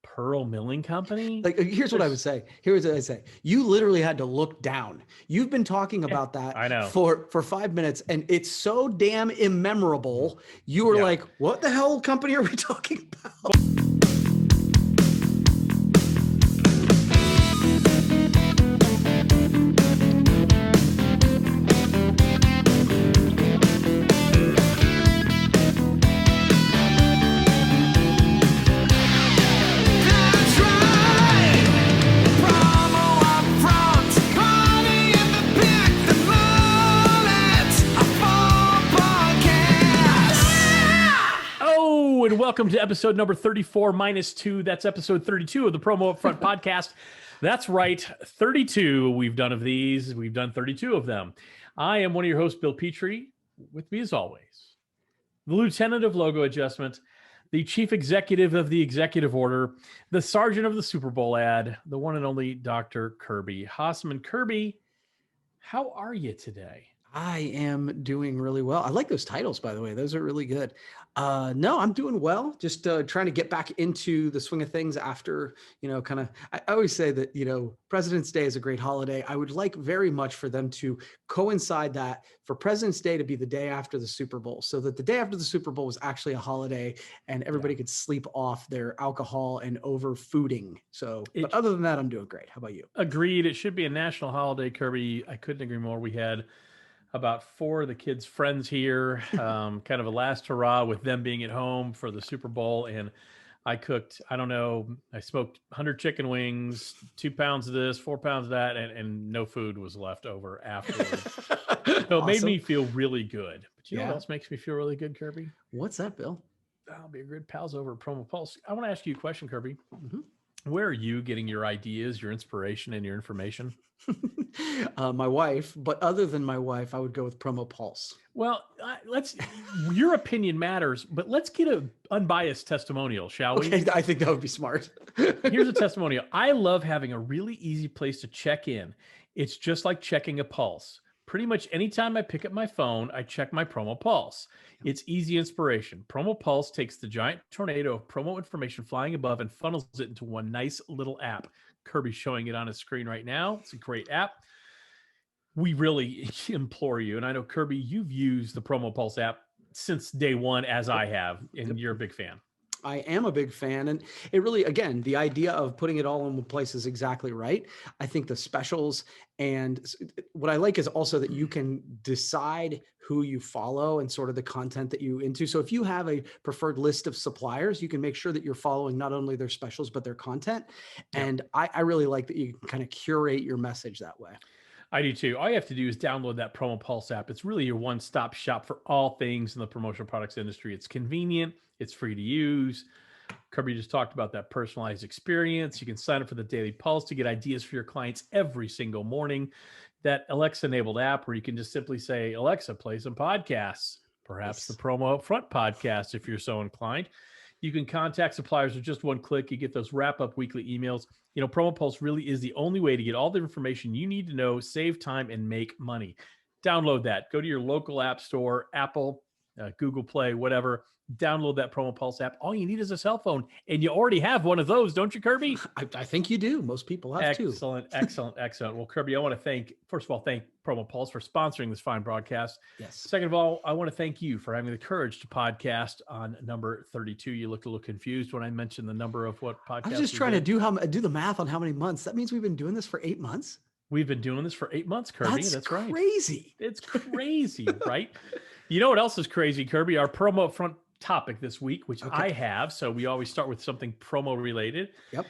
Pearl Milling Company? Like, here's what I would say. Here's what I say. You literally had to look down. You've been talking about that I know. for 5 minutes, and it's so damn immemorable. You were like, what the hell company are we talking about? Welcome to episode number 34 minus 2. That's episode 32 of the Promo UPFront Podcast. That's right, 32 we've done of these. We've done 32 of them. I am one of your hosts, Bill Petrie. With me as always, the lieutenant of logo adjustment, the chief executive of the executive order, the sergeant of the Super Bowl ad, the one and only Dr. Kirby. Hasseman. Kirby, how are you today? I am doing really well. I like those titles, by the way. Those are really good. No, I'm doing well. Just trying to get back into the swing of things after, I always say that, President's Day is a great holiday. I would like very much for them to coincide that for President's Day to be the day after the Super Bowl, so that the day after the Super Bowl was actually a holiday and everybody could sleep off their alcohol and overfooding. But other than that, I'm doing great. How about you? Agreed. It should be a national holiday, Kirby. I couldn't agree more. We had about 4 of the kids' friends here, kind of a last hurrah with them being at home for the Super Bowl. And I cooked, I smoked 100 chicken wings, 2 pounds of this, 4 pounds of that, and no food was left over afterwards. So it made me feel really good. But you know what else makes me feel really good, Kirby? What's that, Bill? I'll be a good pals over at Promo Pulse. I want to ask you a question, Kirby. Mm-hmm. Where are you getting your ideas, your inspiration, and your information? My wife, but other than my wife, I would go with Promo Pulse. Well, your opinion matters, but let's get an unbiased testimonial, shall we? Okay, I think that would be smart. Here's a testimonial. I love having a really easy place to check in. It's just like checking a pulse. Pretty much anytime I pick up my phone, I check my Promo Pulse. It's easy inspiration. Promo Pulse takes the giant tornado of promo information flying above and funnels it into one nice little app. Kirby's showing it on his screen right now. It's a great app. We really implore you, and I know, Kirby, you've used the Promo Pulse app since day one, as I have, and you're a big fan. I am a big fan. And it really, again, the idea of putting it all in one place is exactly right. I think the specials, and what I like is also that you can decide who you follow and sort of the content that you into. So if you have a preferred list of suppliers, you can make sure that you're following not only their specials, but their content. Yeah. And I really like that you can kind of curate your message that way. I do too. All you have to do is download that Promo Pulse app. It's really your one-stop shop for all things in the promotional products industry. It's convenient. It's free to use. Kirby just talked about that personalized experience. You can sign up for the Daily Pulse to get ideas for your clients every single morning. That Alexa-enabled app where you can just simply say, Alexa, play some podcasts, perhaps the Promo UPFront podcast if you're so inclined. You can contact suppliers with just one click. You get those wrap-up weekly emails. Promo Pulse really is the only way to get all the information you need to know, save time, and make money. Download that. Go to your local app store, Apple, Google Play, whatever. Download that Promo Pulse app. All you need is a cell phone, and you already have one of those, don't you, Kirby? I think you do. Most people have too. Excellent. Well, Kirby, I want to first of all, thank Promo Pulse for sponsoring this fine broadcast. Yes. Second of all, I want to thank you for having the courage to podcast on number 32. You looked a little confused when I mentioned the number of what podcast. I was just trying to do the math on how many months. That means we've been doing this for 8 months. We've been doing this for 8 months, Kirby. That's right. Crazy. It's crazy, right? You know what else is crazy, Kirby? Our Promo UPFront topic this week, which I have. So we always start with something promo related. Yep.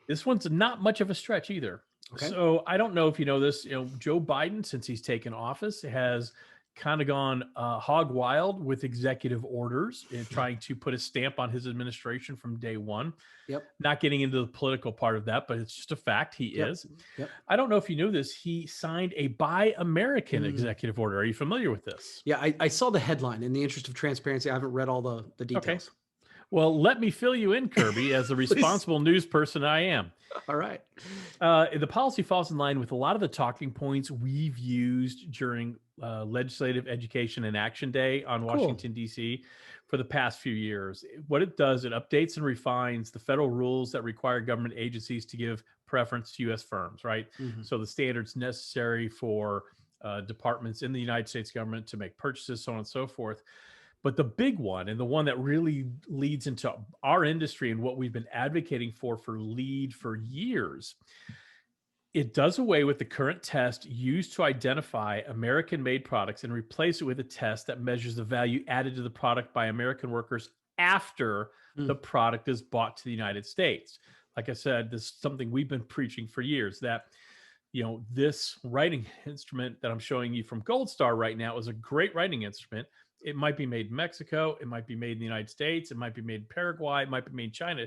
This one's not much of a stretch either. Okay. So I don't know if you know this, Joe Biden, since he's taken office, has kind of gone hog wild with executive orders and trying to put a stamp on his administration from day one. Yep. Not getting into the political part of that, but it's just a fact. He is. Yep. I don't know if you knew this. He signed a Buy American executive order. Are you familiar with this? Yeah, I saw the headline. In the interest of transparency, I haven't read all the details. Okay. Well, let me fill you in, Kirby, as the responsible news person I am. All right. The policy falls in line with a lot of the talking points we've used during Legislative Education and Action Day on Washington, D.C. for the past few years. What it does, it updates and refines the federal rules that require government agencies to give preference to U.S. firms, right? Mhm. So the standards necessary for departments in the United States government to make purchases, so on and so forth. But the big one, and the one that really leads into our industry and what we've been advocating for years, it does away with the current test used to identify American-made products and replace it with a test that measures the value added to the product by American workers after the product is bought to the United States. Like I said, this is something we've been preaching for years, that this writing instrument that I'm showing you from Gold Star right now is a great writing instrument. It might be made in Mexico, it might be made in the United States, it might be made in Paraguay, it might be made in China.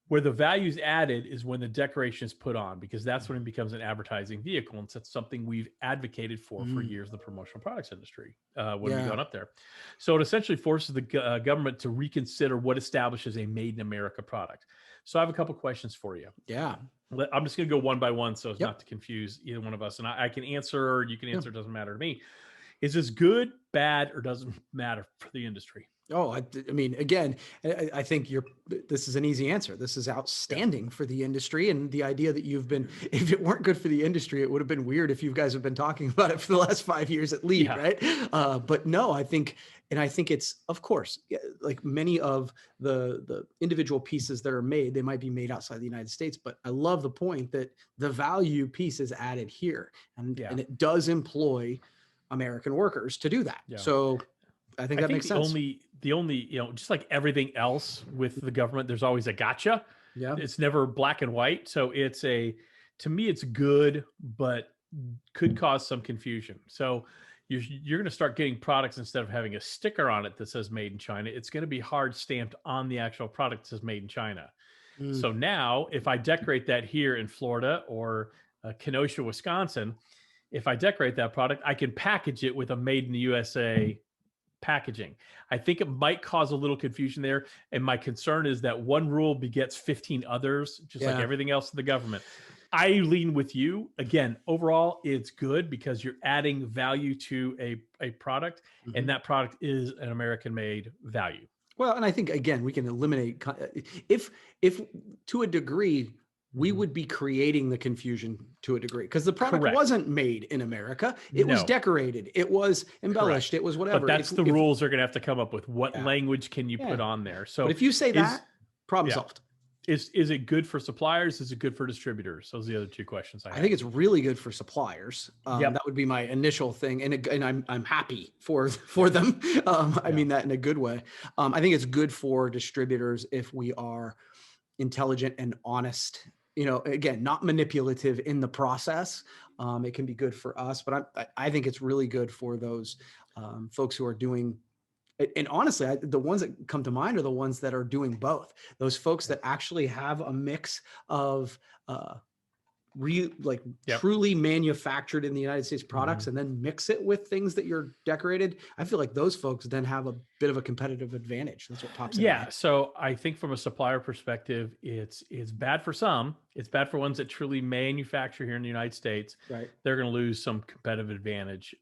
Where the value is added is when the decoration is put on, because that's when it becomes an advertising vehicle. And that's something we've advocated for years, the promotional products industry, when we've gone up there. So it essentially forces the government to reconsider what establishes a made in America product. So I have a couple questions for you. Yeah. I'm just going to go one by one so as not to confuse either one of us. And I can answer, or you can answer, it doesn't matter to me. Is this good, bad, or doesn't matter for the industry? Oh, I mean, again, I think this is an easy answer. This is outstanding for the industry. And the idea that if it weren't good for the industry, it would have been weird if you guys have been talking about it for the last 5 years at least, right? But no, I think it's, of course, like many of the individual pieces that are made, they might be made outside the United States, but I love the point that the value piece is added here. And it does employ American workers to do that. Yeah. So I think that makes sense. The only, just like everything else with the government, there's always a gotcha. Yeah. It's never black and white. So to me, it's good, but could cause some confusion. So you're going to start getting products, instead of having a sticker on it that says made in China, it's going to be hard stamped on the actual product that says made in China. So now if I decorate that here in Florida or Kenosha, Wisconsin, if I decorate that product, I can package it with a made in the USA packaging. I think it might cause a little confusion there. And my concern is that one rule begets 15 others, just like everything else in the government. I lean with you. Again, overall, it's good because you're adding value to a product, and that product is an American-made value. Well, and I think, again, we can eliminate, if to a degree, we would be creating the confusion to a degree, because the product wasn't made in America. It was decorated. It was embellished. It was whatever. But that's the rules they're going to have to come up with. What language can you put on there? So but if you say that, problem solved. Is it good for suppliers? Is it good for distributors? Those are the other two questions I have. I think it's really good for suppliers. That would be my initial thing. And I'm happy for them. I mean that in a good way. I think it's good for distributors if we are intelligent and honest, again, not manipulative in the process. It can be good for us, but I think it's really good for those folks who are doing. And honestly, the ones that come to mind are the ones that are doing both. Those folks that actually have a mix of truly manufactured in the United States products and then mix it with things that you're decorated. I feel like those folks then have a bit of a competitive advantage. That's what pops in. Yeah. So I think from a supplier perspective, it's bad for some. It's bad for ones that truly manufacture here in the United States. Right. They're going to lose some competitive advantage.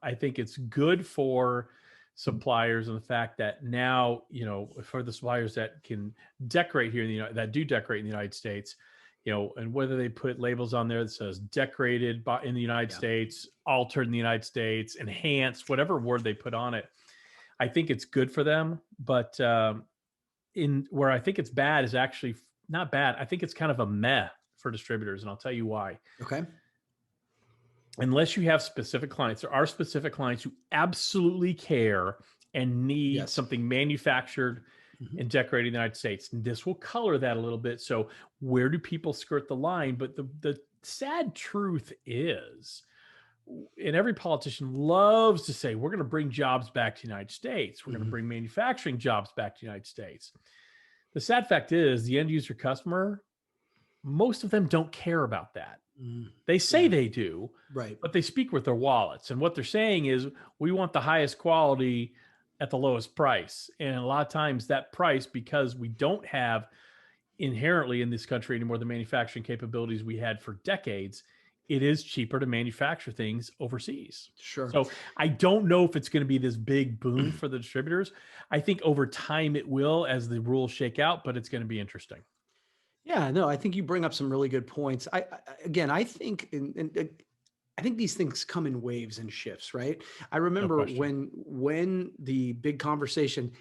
I think it's good for suppliers and the fact that now, for the suppliers that can decorate here in that do decorate in the United States, and whether they put labels on there that says decorated in the United States, altered in the United States, enhanced, whatever word they put on it, I think it's good for them. But in where I think it's bad is actually not bad. I think it's kind of a meh for distributors, and I'll tell you why. Okay. Unless you have specific clients, there are specific clients who absolutely care and need something manufactured and decorated in the United States. And this will color that a little bit. So where do people skirt the line? But the sad truth is, and every politician loves to say, we're going to bring jobs back to the United States. We're going to bring manufacturing jobs back to the United States. The sad fact is the end user customer, most of them don't care about that. They say they do, right? But they speak with their wallets. And what they're saying is, we want the highest quality at the lowest price. And a lot of times that price, because we don't have inherently in this country anymore the manufacturing capabilities we had for decades, it is cheaper to manufacture things overseas. Sure. So I don't know if it's going to be this big boom for the distributors. I think over time it will as the rules shake out, but it's going to be interesting. Yeah, no, I think you bring up some really good points. Again, I think, I think these things come in waves and shifts, right? I remember when the big conversation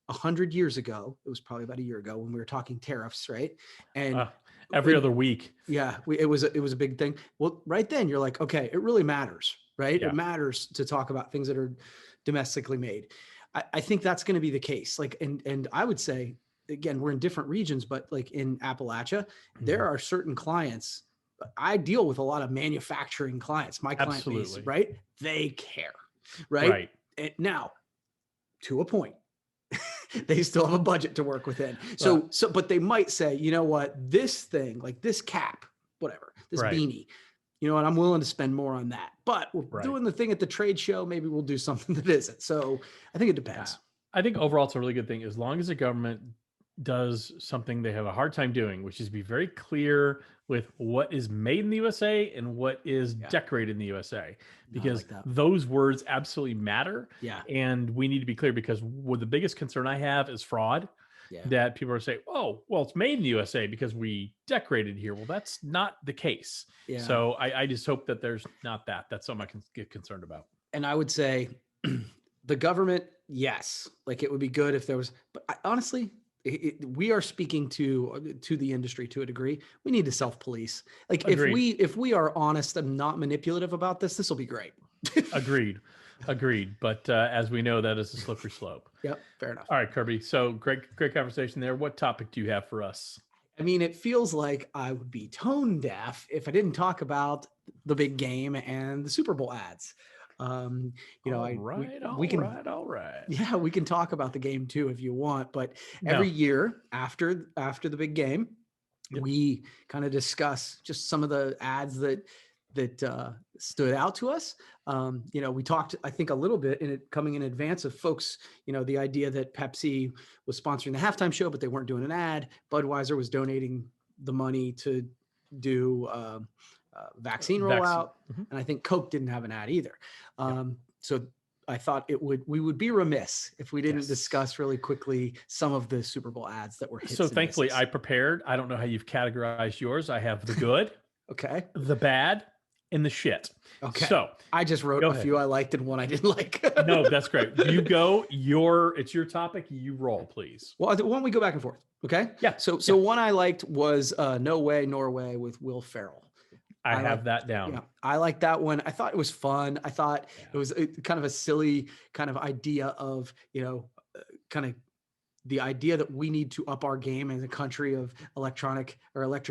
100 years ago, it was probably about a year ago when we were talking tariffs, right? And every other week. Yeah, it was a big thing. Well, right then you're like, okay, it really matters, right? Yeah. It matters to talk about things that are domestically made. I think that's going to be the case. Like, and I would say, again, we're in different regions, but like in Appalachia, there are certain clients. I deal with a lot of manufacturing clients. My client base, right? They care, right? And now, to a point, they still have a budget to work within. So, but they might say, you know what, this thing, like this cap, whatever, this beanie, you know what, I'm willing to spend more on that. But we're doing the thing at the trade show. Maybe we'll do something that isn't. So I think it depends. Yeah. I think overall it's a really good thing as long as the government does something they have a hard time doing, which is be very clear with what is made in the USA and what is decorated in the USA, because those words absolutely matter. Yeah. And we need to be clear, because the biggest concern I have is fraud. Yeah. That people are saying, oh, well, it's made in the USA because we decorated here. Well, that's not the case. Yeah. So I just hope that there's not that. That's something I can get concerned about. And I would say the government, yes, like it would be good if there was, but honestly, we are speaking to the industry to a degree. We need to self-police. Like if we are honest and not manipulative about this will be great. Agreed. But as we know, that is a slippery slope. Yep. Fair enough. All right, Kirby. So great conversation there. What topic do you have for us? I mean, it feels like I would be tone deaf if I didn't talk about the big game and the Super Bowl ads. You know, all right. Yeah, we can talk about the game too if you want, but every year after the big game, we kind of discuss just some of the ads that stood out to us. You know, we talked, I think, a little bit coming in advance of folks, you know, the idea that Pepsi was sponsoring the halftime show, but they weren't doing an ad. Budweiser was donating the money to do vaccine rollout. Mm-hmm. And I think Coke didn't have an ad either. So I thought we would be remiss if we didn't discuss really quickly some of the Super Bowl ads that were hits. So thankfully misses. I prepared. I don't know how you've categorized yours. I have the good, okay, the bad, and the shit. Okay. So I just wrote a few I liked and one I didn't like. No, that's great. You go. It's your topic. You roll, please. Well, why don't we go back and forth? Okay. Yeah. So one I liked was No Way Norway with Will Ferrell. I have that down. Yeah, I like that one. I thought it was fun. I thought it was kind of a silly kind of idea of, you know, kind of the idea that we need to up our game in the country of electric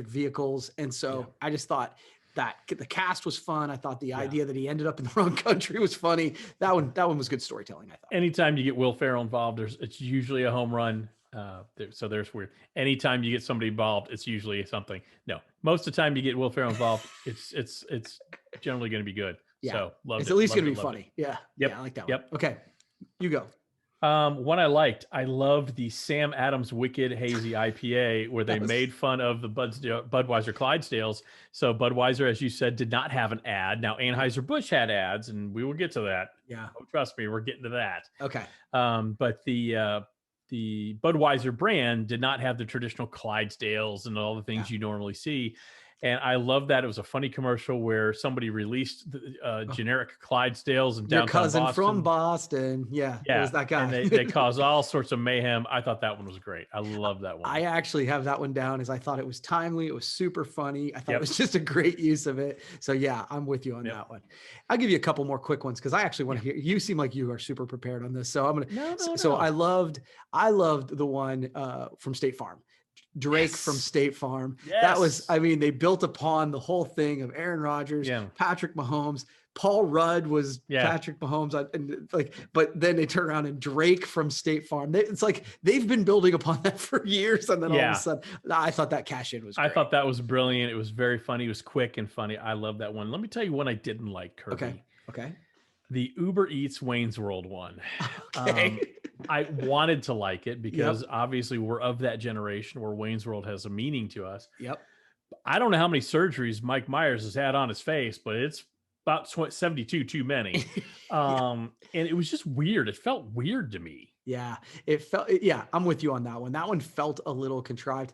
vehicles. And so I just thought that the cast was fun. I thought the idea that he ended up in the wrong country was funny. That one was good storytelling, I thought. Anytime you get Will Ferrell involved, it's usually a home run. So there's weird. Anytime you get somebody involved, it's usually something. No, most of the time you get Will Ferrell involved, it's generally going to be good. Yeah. So it's at least going to be funny. Yeah. Yep. Yeah, I like that one. Okay. You go. One I liked. I loved the Sam Adams Wicked Hazy IPA, where they made fun of the Budweiser Clydesdales. So Budweiser, as you said, did not have an ad. Now Anheuser-Busch had ads, and we will get to that. Yeah. Oh, trust me, we're getting to that. Okay. But the Budweiser brand did not have the traditional Clydesdales and all the things you normally see. And I love that. It was a funny commercial where somebody released the generic Clydesdales and downtown your cousin Boston. From Boston. Yeah. It was that guy. And they caused all sorts of mayhem. I thought that one was great. I love that one. I actually have that one down as I thought it was timely. It was super funny. I thought it was just a great use of it. So yeah, I'm with you on that one. I'll give you a couple more quick ones because I actually want to hear, you seem like you are super prepared on this. So I'm going to, so I loved the one from State Farm. Drake from State Farm. Yes. That was, I mean, they built upon the whole thing of Aaron Rodgers, Patrick Mahomes, Paul Rudd was Patrick Mahomes, and but then they turn around and Drake from State Farm. It's like they've been building upon that for years, and then all of a sudden, I thought that cash in was great. I thought that was brilliant. It was very funny. It was quick and funny. I love that one. Let me tell you one I didn't like, Kirby. Okay. The Uber Eats Wayne's World one. Okay. I wanted to like it because obviously we're of that generation where Wayne's World has a meaning to us. Yep. I don't know how many surgeries Mike Myers has had on his face, but it's about 72 too many. And it was just weird. It felt weird to me. Yeah, it felt. Yeah, I'm with you on that one. That one felt a little contrived.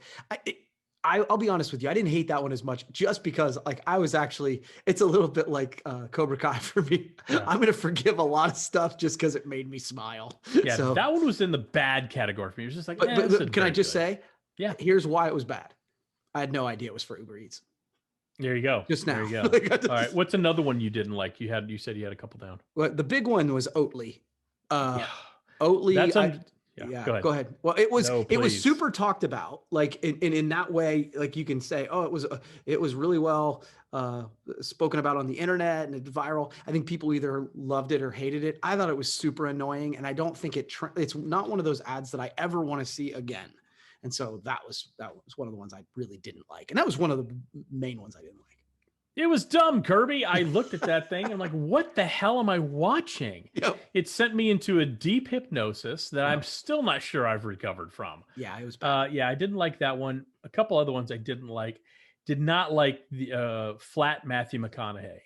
I'll be honest with you. I didn't hate that one as much, just because like I was actually. It's a little bit like Cobra Kai for me. Yeah. I'm gonna forgive a lot of stuff just because it made me smile. Yeah, so that one was in the bad category for me. It was just like, but can I just say, yeah, here's why it was bad. I had no idea it was for Uber Eats. There you go. Just now. There you go. All right. What's another one you didn't like? You said you had a couple down. Well, the big one was Oatly. Yeah. Oatly. Yeah, go ahead. Well, it was super talked about, like in that way, like you can say, oh, it was really well spoken about on the internet and it's viral. I think people either loved it or hated it. I thought it was super annoying, and I don't think it's not one of those ads that I ever want to see again. And so that was one of the ones I really didn't like, and that was one of the main ones I didn't like. It was dumb, Kirby. I looked at that thing and I'm like, what the hell am I watching? Yep. It sent me into a deep hypnosis that I'm still not sure I've recovered from. Yeah, it was bad. Yeah, I didn't like that one. A couple other ones I didn't like. Did not like the flat Matthew McConaughey.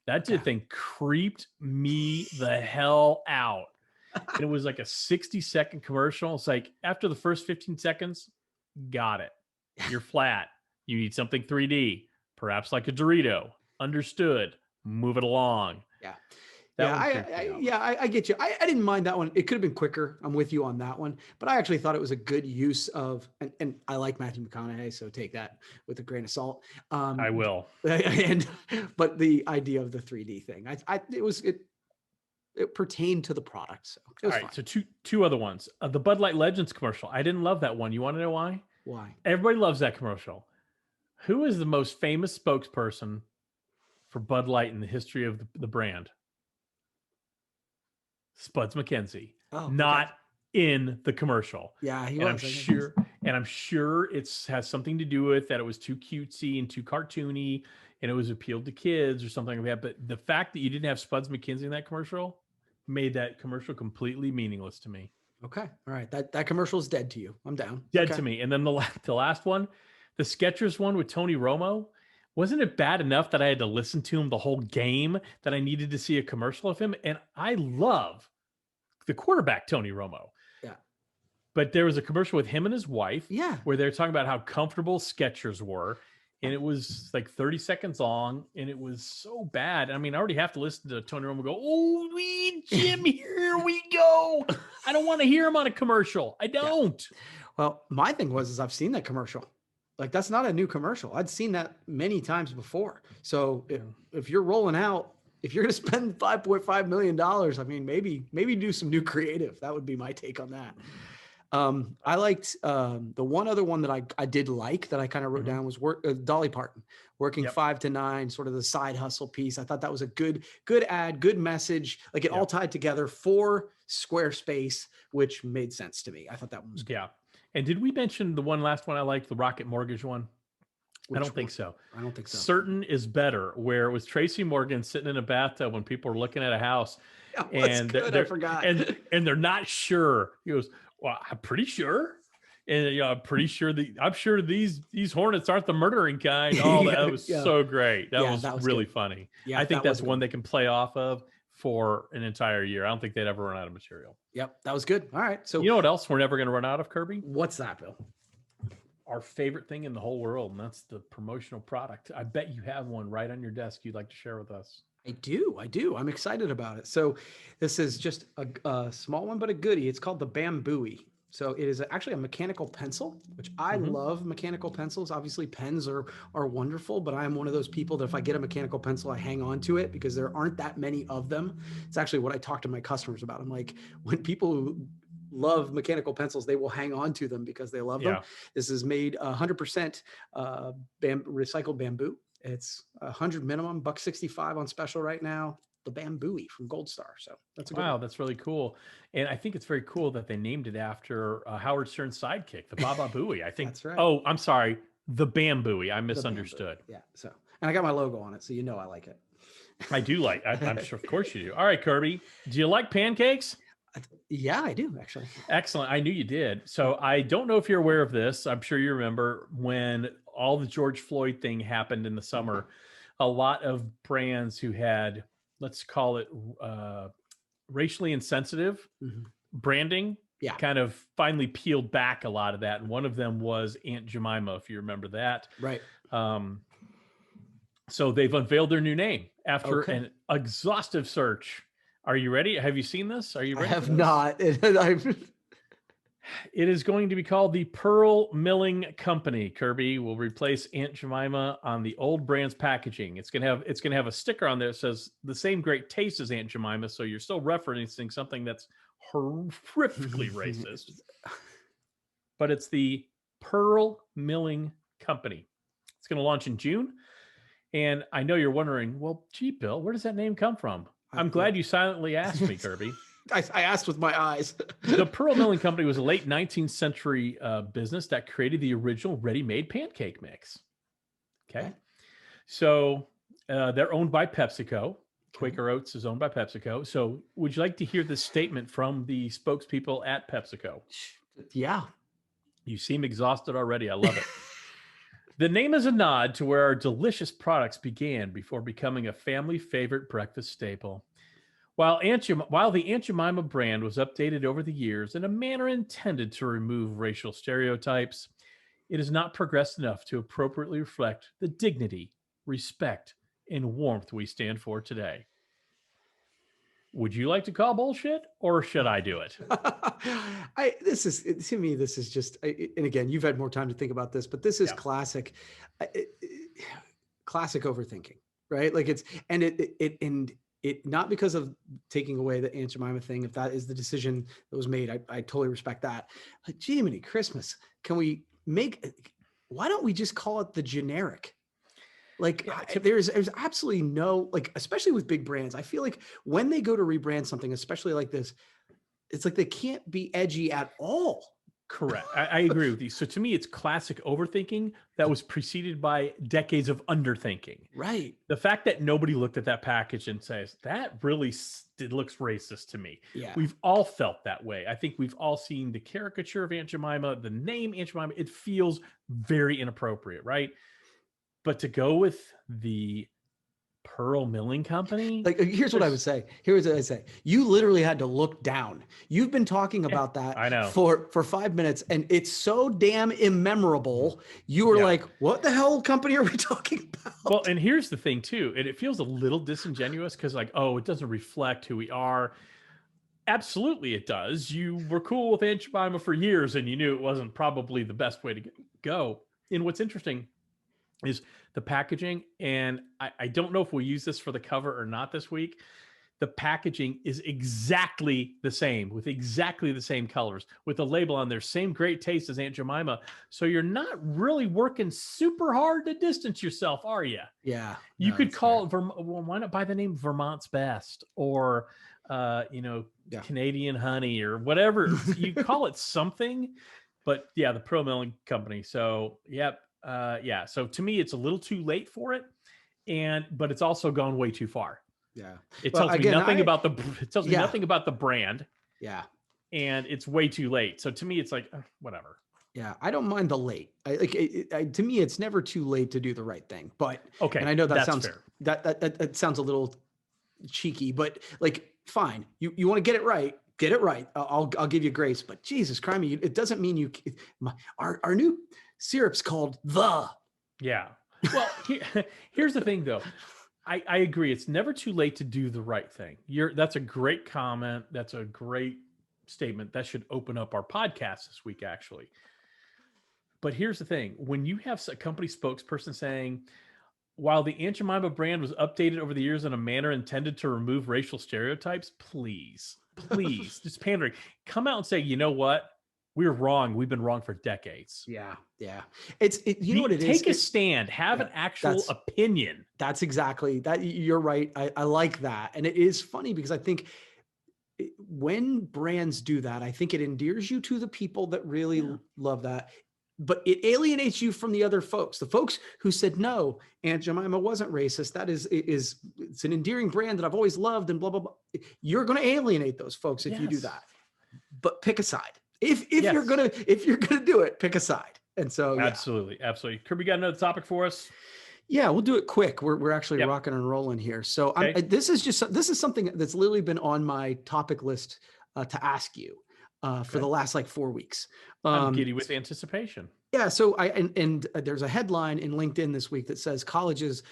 That thing creeped me the hell out. And it was like a 60-second commercial. It's like, after the first 15 seconds, got it. You're flat. You need something 3D. Perhaps like a Dorito. Understood. Move it along. Yeah. I get you. I didn't mind that one. It could have been quicker. I'm with you on that one. But I actually thought it was a good use of, and I like Matthew McConaughey, so take that with a grain of salt. I will. But the idea of the 3D thing, it pertained to the product. So all right. Fine. So two other ones. The Bud Light Legends commercial. I didn't love that one. You want to know why? Why? Everybody loves that commercial. Who is the most famous spokesperson for Bud Light in the history of the brand? Spuds McKenzie. Oh, not in the commercial. Yeah, he was. I'm sure it has something to do with that it was too cutesy and too cartoony and it was appealed to kids or something like that. But the fact that you didn't have Spuds McKenzie in that commercial made that commercial completely meaningless to me. Okay. All right. That commercial is dead to you. I'm down. Dead to me. And then the last one, the Skechers one with Tony Romo, wasn't it bad enough that I had to listen to him the whole game that I needed to see a commercial of him? And I love the quarterback, Tony Romo. Yeah. But there was a commercial with him and his wife where they're talking about how comfortable Skechers were. And it was like 30 seconds long, and it was so bad. I mean, I already have to listen to Tony Romo go, "Oh, Jim, here we go." I don't want to hear him on a commercial. I don't. Yeah. Well, my thing was I've seen that commercial. Like, that's not a new commercial. I'd seen that many times before. So if you're rolling out, if you're going to spend $5.5 million, I mean, maybe do some new creative. That would be my take on that. I liked the one other one that I did like that I kind of wrote down was Dolly Parton working 5 to 9, sort of the side hustle piece. I thought that was a good ad, good message. Like it all tied together for Squarespace, which made sense to me. I thought that one was good. Yeah. And did we mention the last one I liked, the Rocket Mortgage one? I don't think so. Certain is Better, where it was Tracy Morgan sitting in a bathtub when people were looking at a house. And I forgot. And they're not sure. He goes, "Well, I'm pretty sure." And I'm sure these hornets aren't the murdering kind. Oh, that was so great. That was really funny. Yeah, I think that's one they can play off of for an entire year. I don't think they'd ever run out of material. Yep, that was good. All right. So you know what else we're never going to run out of, Kirby? What's that, Bill? Our favorite thing in the whole world, and that's the promotional product. I bet you have one right on your desk you'd like to share with us. I do. I'm excited about it. So this is just a small one, but a goodie. It's called the Bambooey. So it is actually a mechanical pencil, which I love mechanical pencils. Obviously pens are wonderful, but I'm one of those people that if I get a mechanical pencil, I hang on to it because there aren't that many of them. It's actually what I talk to my customers about. I'm like, when people who love mechanical pencils, they will hang on to them because they love them. This is made 100% recycled bamboo. It's 100 minimum, $165 on special right now. The Bambooey from Gold Star. So that's a good one. That's really cool. And I think it's very cool that they named it after Howard Stern's sidekick, the Baba Booey. I think that's right. Oh, I'm sorry. The Bambooey. I misunderstood. Yeah. So, and I got my logo on it, so you know I like it. I do like. I'm sure, of course you do. All right, Kirby. Do you like pancakes? Yeah, I do actually. Excellent. I knew you did. So I don't know if you're aware of this. I'm sure you remember when all the George Floyd thing happened in the summer, a lot of brands who had, let's call it racially insensitive branding, Yeah. kind of finally peeled back a lot of that. And one of them was Aunt Jemima, if you remember that. Right. So they've unveiled their new name after Okay. an exhaustive search. Are you ready? Have you seen this? Are you ready? I have not. It is going to be called the Pearl Milling Company. Kirby will replace Aunt Jemima on the old brand's packaging. It's gonna have a sticker on there that says the same great taste as Aunt Jemima. So you're still referencing something that's horrifically racist. But it's the Pearl Milling Company. It's going to launch in June. And I know you're wondering, well, gee, Bill, where does that name come from? I'm glad you silently asked me, Kirby. I asked with my eyes. The Pearl Milling Company was a late 19th century business that created the original ready-made pancake mix. Okay. So they're owned by PepsiCo. Quaker Oats is owned by PepsiCo. So would you like to hear this statement from the spokespeople at PepsiCo? Yeah. You seem exhausted already. I love it. The name is a nod to where our delicious products began before becoming a family favorite breakfast staple. While the Aunt Jemima brand was updated over the years in a manner intended to remove racial stereotypes, it has not progressed enough to appropriately reflect the dignity, respect, and warmth we stand for today. Would you like to call bullshit, or should I do it? This is just, and again, you've had more time to think about this, but this is classic overthinking, right? Like it not because of taking away the Aunt Jemima thing. If that is the decision that was made, I totally respect that. Like, Jiminy Christmas, why don't we just call it the generic? Like there's absolutely no, like, especially with big brands, I feel like when they go to rebrand something, especially like this, it's like they can't be edgy at all. Correct. I agree with you. So to me, it's classic overthinking that was preceded by decades of underthinking. Right. The fact that nobody looked at that package and says, that really looks racist to me. Yeah. We've all felt that way. I think we've all seen the caricature of Aunt Jemima, the name Aunt Jemima. It feels very inappropriate, right? But to go with the Pearl Milling Company, like, here's what I would say. You literally had to look down. You've been talking about that I know. for 5 minutes, and it's so damn immemorable. You were like, what the hell company are we talking about? Well, and here's the thing too. And it feels a little disingenuous because, like, oh, it doesn't reflect who we are. Absolutely it does. You were cool with Aunt Jemima for years and you knew it wasn't probably the best way to go. And what's interesting is the packaging, and I don't know if we'll use this for the cover or not this week. The packaging is exactly the same, with exactly the same colors, with a label on there, same great taste as Aunt Jemima. So you're not really working super hard to distance yourself, are you? Yeah. You could call it, why not buy the name Vermont's Best, or Canadian Honey, or whatever. You call it something, but yeah, the Pearl Milling Company. So, yep. So to me, it's a little too late for it, but it's also gone way too far. Yeah, it tells me nothing about the brand. Yeah, and it's way too late. So to me, it's like whatever. Yeah, I don't mind the late. To me, it's never too late to do the right thing. But okay, and I know that sounds fair. That sounds a little cheeky, but like, fine. You want to get it right. Get it right. I'll give you grace. But Jesus Christ, it doesn't mean our new syrup's called the. Yeah. Well, here's the thing, though. I agree. It's never too late to do the right thing. That's a great comment. That's a great statement. That should open up our podcast this week, actually. But here's the thing. When you have a company spokesperson saying, while the Aunt Jemima brand was updated over the years in a manner intended to remove racial stereotypes, please, just pandering. Come out and say, you know what? We're wrong. We've been wrong for decades. Yeah. You know what it is? Take a stand. Have an actual opinion. That's exactly that. You're right. I like that. And it is funny because I think when brands do that, I think it endears you to the people that really love that. But it alienates you from the other folks, the folks who said, no, Aunt Jemima wasn't racist. That is it's an endearing brand that I've always loved and blah, blah, blah. You're going to alienate those folks if you do that. But pick a side. If you're gonna do it, pick a side. And so, yeah. Absolutely. Kirby, got another topic for us? Yeah, we'll do it quick. We're actually rocking and rolling here. So Okay. this is something that's literally been on my topic list to ask you for the last like 4 weeks. I'm giddy with anticipation. Yeah. So there's a headline in LinkedIn this week that says colleges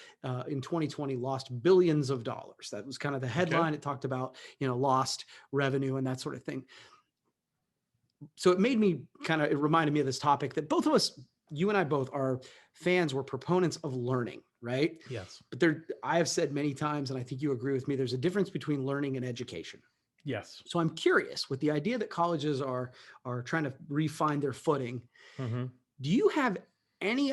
in 2020 lost billions of dollars. That was kind of the headline. It talked about, lost revenue and that sort of thing. So it reminded me of this topic that both of us, you and I both are fans, we're proponents of learning, right? Yes. But I have said many times, and I think you agree with me, there's a difference between learning and education. Yes. So I'm curious, with the idea that colleges are trying to refine their footing, do you have any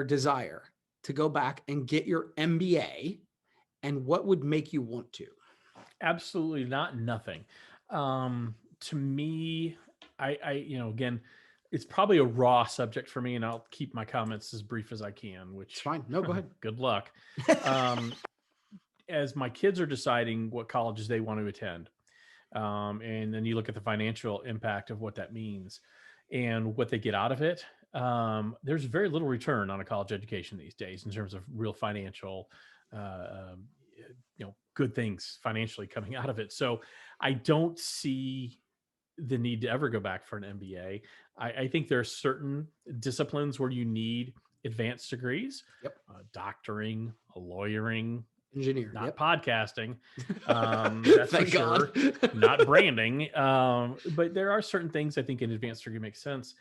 desire to go back and get your MBA, and what would make you want to? Absolutely not. Nothing. To me, I again, it's probably a raw subject for me, and I'll keep my comments as brief as I can, which it's fine. No, go ahead. Good luck. As my kids are deciding what colleges they want to attend, and then you look at the financial impact of what that means and what they get out of it. There's very little return on a college education these days in terms of real financial, good things financially coming out of it. So I don't see the need to ever go back for an MBA. I think there are certain disciplines where you need advanced degrees, doctoring, lawyering, engineer, not podcasting. That's for sure. Not branding. But there are certain things I think an advanced degree makes sense.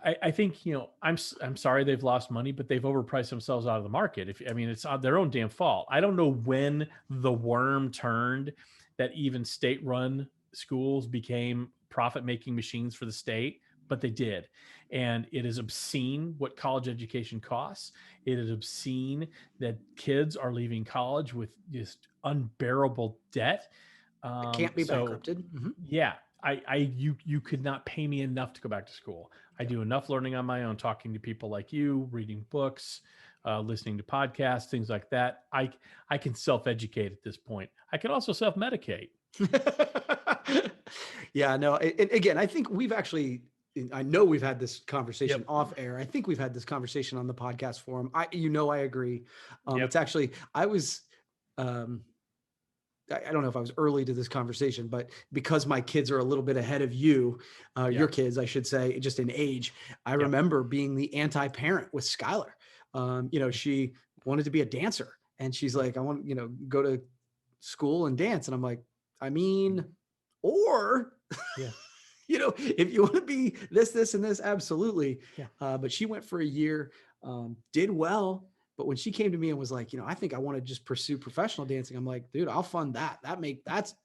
I think, I'm sorry they've lost money, but they've overpriced themselves out of the market. It's on their own damn fault. I don't know when the worm turned that even state-run schools became profit-making machines for the state, but they did. And it is obscene what college education costs. It is obscene that kids are leaving college with just unbearable debt. It can't be bankrupted. Yeah. You could not pay me enough to go back to school. I do enough learning on my own, talking to people like you, reading books, listening to podcasts, things like that. I can self-educate at this point. I can also self-medicate. Yeah, no. And again, I think I know we've had this conversation off air. I think we've had this conversation on the podcast forum. I agree. It's actually, I don't know if I was early to this conversation, but because my kids are a little bit ahead of you, your kids, I should say, just in age, I remember being the anti-parent with Skylar. She wanted to be a dancer, and she's like, I want, go to school and dance. And I'm like, if you want to be this, and this, absolutely. Yeah. But she went for a year, did well. But when she came to me and was like, I think I want to just pursue professional dancing, I'm like, dude, I'll fund that. That's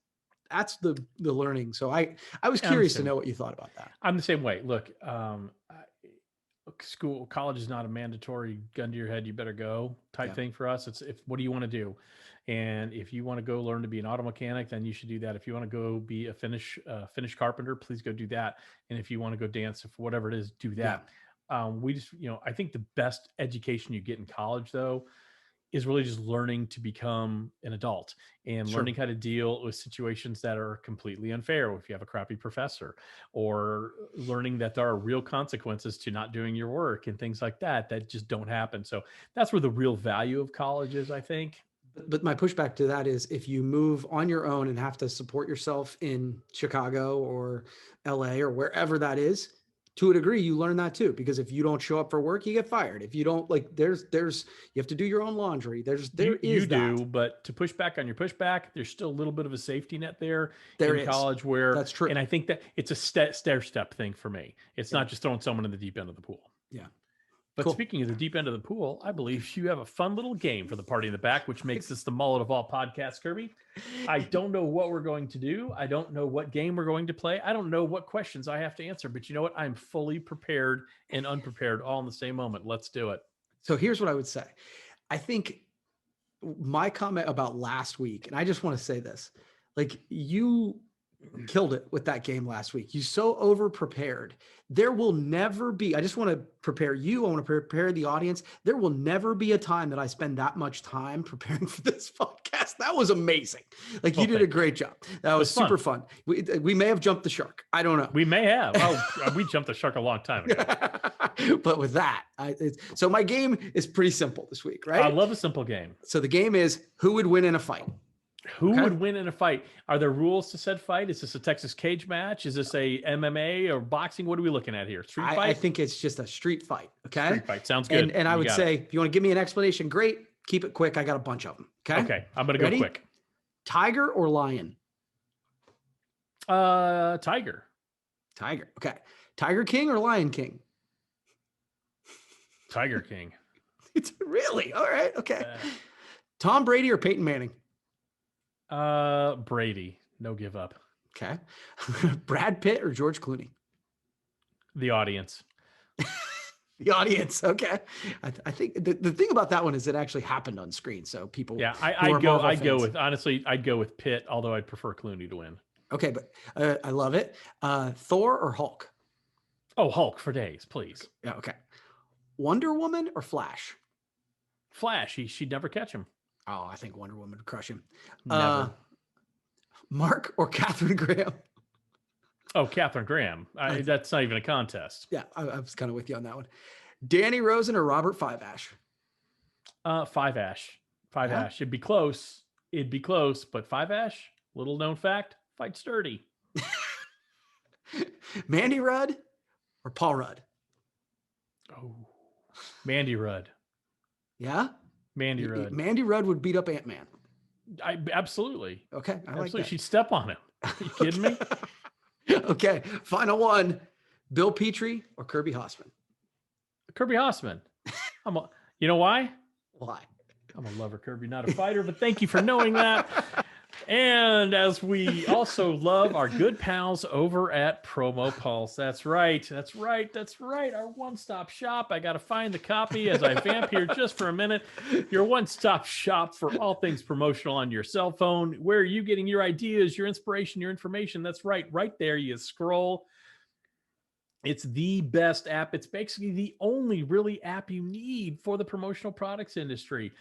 the learning. So I was curious to know what you thought about that. I'm the same way. Look, college is not a mandatory gun to your head, you better go type thing for us. It's what do you want to do? And if you want to go learn to be an auto mechanic, then you should do that. If you want to go be a finish carpenter, please go do that. And if you want to go dance, if whatever it is, do that. We just, I think the best education you get in college, though, is really just learning to become an adult and learning how to deal with situations that are completely unfair. If you have a crappy professor, or learning that there are real consequences to not doing your work and things like that just don't happen. So that's where the real value of college is, I think. But my pushback to that is, if you move on your own and have to support yourself in Chicago or LA or wherever that is, to a degree, you learn that too, because if you don't show up for work, you get fired. If you don't, there's you have to do your own laundry. You do, but to push back on your pushback, there's still a little bit of a safety net there in college where that's true. And I think that it's a stair step thing for me. It's not just throwing someone in the deep end of the pool. Yeah. But speaking of the deep end of the pool, I believe you have a fun little game for the party in the back, which makes this the mullet of all podcasts, Kirby. I don't know what we're going to do. I don't know what game we're going to play. I don't know what questions I have to answer. But you know what? I'm fully prepared and unprepared all in the same moment. Let's do it. So here's what I would say. I think my comment about last week, and I just want to say this, you killed it with that game last week. You so over prepared. There will never be, I just want to prepare you. I want to prepare the audience. There will never be a time that I spend that much time preparing for this podcast. That was amazing. You did a great job. That was super fun. We may have jumped the shark. I don't know. We may have. We jumped the shark a long time ago. But with that, so my game is pretty simple this week, right? I love a simple game. So the game is who would win in a fight? Who would win in a fight? Are there rules to said fight? Is this a Texas cage match? Is this a MMA or boxing? What are we looking at here? Street fight? I think it's just a street fight. Okay. Street fight. Sounds good. And I would say, if you want to give me an explanation, great. Keep it quick. I got a bunch of them. Okay. Okay. I'm going to go quick. Tiger or lion? Tiger. Tiger. Okay. Tiger King or Lion King? Tiger King. It's really all right. Okay. Tom Brady or Peyton Manning? Brady. No give up. Okay. Brad Pitt or George Clooney? The audience. The audience. Okay. I think the thing about that one is it actually happened on screen. So people. Yeah. I'd go with Pitt, although I'd prefer Clooney to win. Okay. But I love it. Thor or Hulk? Oh, Hulk for days, please. Yeah. Okay. Wonder Woman or Flash? Flash. She'd never catch him. Oh, I think Wonder Woman would crush him. Never. Mark or Catherine Graham? Oh, Catherine Graham. That's not even a contest. Yeah, I was kind of with you on that one. Danny Rosen or Robert Five Ash? Five Ash. It'd be close. But Five Ash, little known fact, fight sturdy. Mandy Rudd or Paul Rudd? Oh, Mandy Rudd. Yeah? Mandy Rudd. Mandy Rudd would beat up Ant-Man. Absolutely. Okay. Absolutely. Like she'd step on him. Are you kidding me? Okay. Final one. Bill Petrie or Kirby Hasseman? Kirby Hasseman. You know why? Why? I'm a lover, Kirby, not a fighter, but thank you for knowing that. And as we also love our good pals over at Promo Pulse. That's right. Our one-stop shop. I got to find the copy as I vamp here just for a minute. Your one-stop shop for all things promotional on your cell phone. Where are you getting your ideas, your inspiration, your information? That's right. Right there. You scroll. It's the best app. It's basically the only really app you need for the promotional products industry.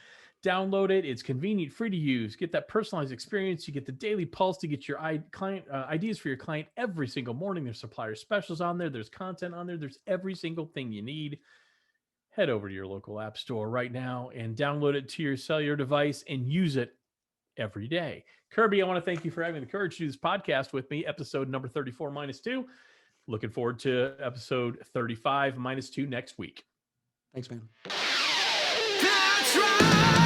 Download it. It's convenient, free to use. Get that personalized experience. You get the daily pulse to get your client ideas for your client every single morning. There's supplier specials on there. There's content on there. There's every single thing you need. Head over to your local app store right now and download it to your cellular device and use it every day. Kirby, I want to thank you for having the courage to do this podcast with me. Episode number 34 -2. Looking forward to episode 35 -2 next week. Thanks, man. That's right.